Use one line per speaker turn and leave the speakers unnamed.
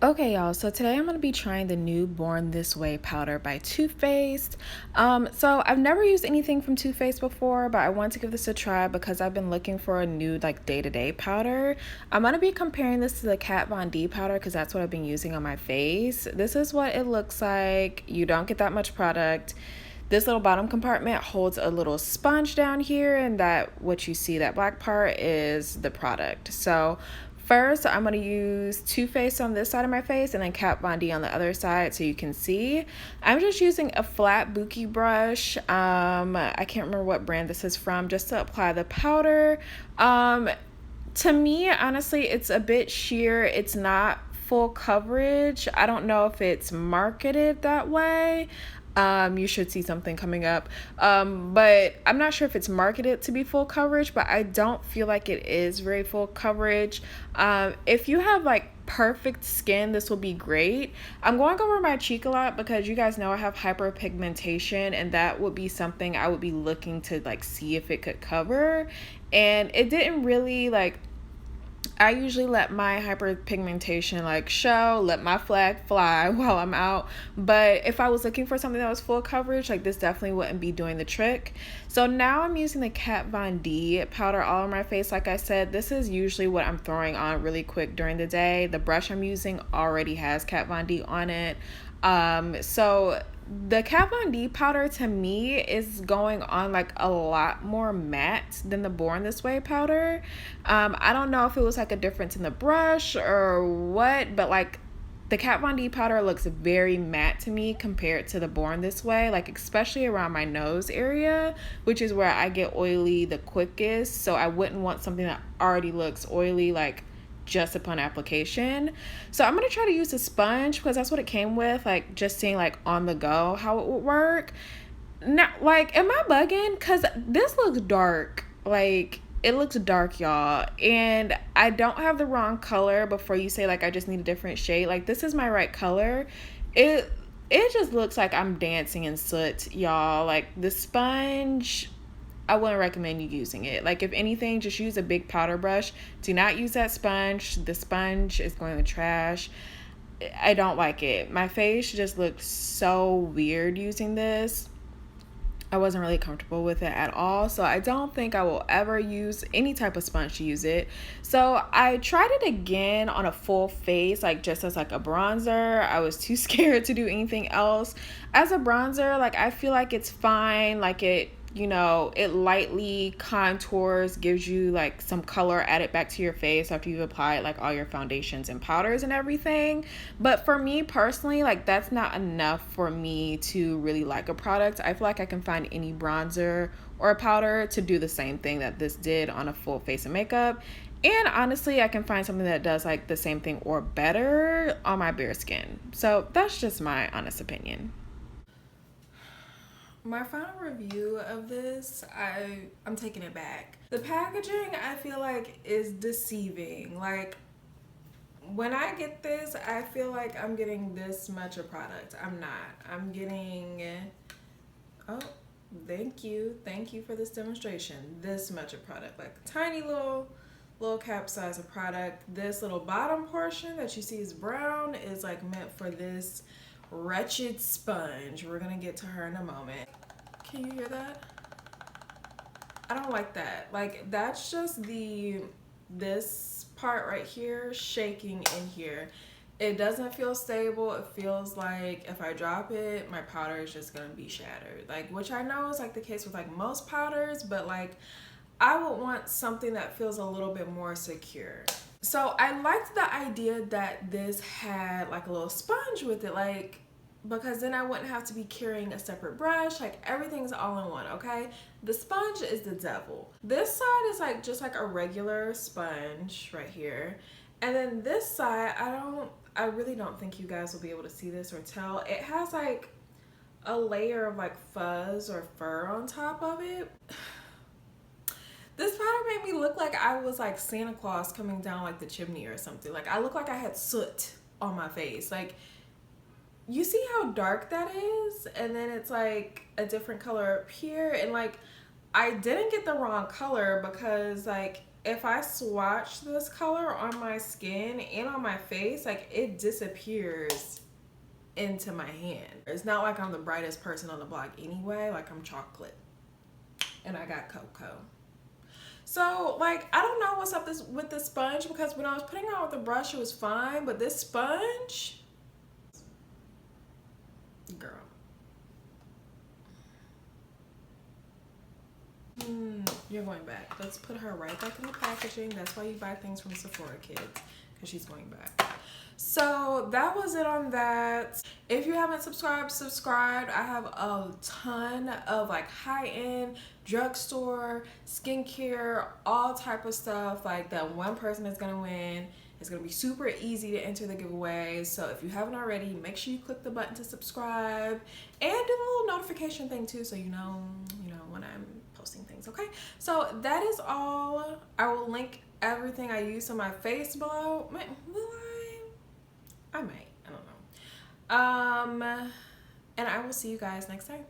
Okay, y'all, so today I'm going to be trying the new Born This Way powder by Too Faced. So I've never used anything from Too Faced before, but I want to give this a try because I've been looking for a new like day-to-day powder. I'm going to be comparing this to the Kat Von D powder because that's what I've been using on my face. This is what it looks like. You don't get that much product. This little bottom compartment holds a little sponge down here, and that what you see, that black part, is the product. So first, I'm going to use Too Faced on this side of my face and then Kat Von D on the other side so you can see. I'm just using a flat Buki brush. I can't remember what brand this is from, just to apply the powder. To me, honestly, it's a bit sheer. It's not full coverage. I don't know if it's marketed that way. You should see something coming up. But I'm not sure if it's marketed to be full coverage, but I don't feel like it is very full coverage. If you have like perfect skin, this will be great. I'm going over my cheek a lot because you guys know I have hyperpigmentation, and that would be something I would be looking to like see if it could cover. And it didn't really like, I usually let my hyperpigmentation like show, let my flag fly while I'm out. But if I was looking for something that was full coverage, like this definitely wouldn't be doing the trick. So now I'm using the Kat Von D powder all on my face. Like I said, this is usually what I'm throwing on really quick during the day. The brush I'm using already has Kat Von D on it. So the Kat Von D powder to me is going on like a lot more matte than the Born This Way powder. I don't know if it was like a difference in the brush or what, but like the Kat Von D powder looks very matte to me compared to the Born This Way, like especially around my nose area, which is where I get oily the quickest. So I wouldn't want something that already looks oily like just upon application. So I'm gonna try to use a sponge because that's what it came with, like just seeing like on the go how it would work. Now, like, am I bugging? Because this looks dark. Like, it looks dark, y'all. And I don't have the wrong color before you say, like, I just need a different shade. Like, this is my right color. It it just looks like I'm dancing in soot, y'all. Like, the sponge, I wouldn't recommend you using it. Like, if anything, just use a big powder brush. Do not use that sponge. The sponge is going in the trash. I don't like it. My face just looks so weird using this. I wasn't really comfortable with it at all, so I don't think I will ever use any type of sponge to use it. So I tried it again on a full face, like just as like a bronzer. I was too scared to do anything else. As a bronzer, like I feel like it's fine, like it lightly contours, gives you like some color added back to your face after you've applied like all your foundations and powders and everything. But for me personally, like that's not enough for me to really like a product. I feel like I can find any bronzer or a powder to do the same thing that this did on a full face of makeup. And honestly, I can find something that does like the same thing or better on my bare skin. So that's just my honest opinion. My final review of this, I'm taking it back. The packaging I feel like is deceiving. Like when I get this, I feel like I'm getting this much of product. I'm not. I'm getting, oh, thank you. Thank you for this demonstration. This much of product, like a tiny little cap size of product. This little bottom portion that you see is brown is like meant for this wretched sponge. We're gonna get to her in a moment. Can you hear that? I don't like that. Like that's just this part right here shaking in here. It doesn't feel stable. It feels like if I drop it, my powder is just gonna be shattered. Like, which I know is like the case with like most powders, but like I would want something that feels a little bit more secure. So I liked the idea that this had like a little sponge with it, like because then I wouldn't have to be carrying a separate brush. Like everything's all in one, okay? The sponge is the devil. This side is like just like a regular sponge right here. And then this side, I really don't think you guys will be able to see this or tell. It has like a layer of like fuzz or fur on top of it. This powder made me look like I was like Santa Claus coming down like the chimney or something. Like I look like I had soot on my face. Like, you see how dark that is? And then it's like a different color up here. And like, I didn't get the wrong color because like if I swatch this color on my skin and on my face, like it disappears into my hand. It's not like I'm the brightest person on the block anyway. Like I'm chocolate and I got cocoa. So like I don't know what's up with this sponge, because when I was putting it on with the brush it was fine, but this sponge, girl. You're going back. Let's put her right back in the packaging. That's why you buy things from Sephora, kids, because she's going back. So that was it on that. If you haven't subscribed. I have a ton of like high-end drugstore skincare, all type of stuff like that one person is gonna win. It's gonna be super easy to enter the giveaway. So if you haven't already, make sure you click the button to subscribe and do the little notification thing too, so you know when I'm posting things. Okay, so that is all. I will link everything I use on my face below. Will I might, I don't know. And I will see you guys next time.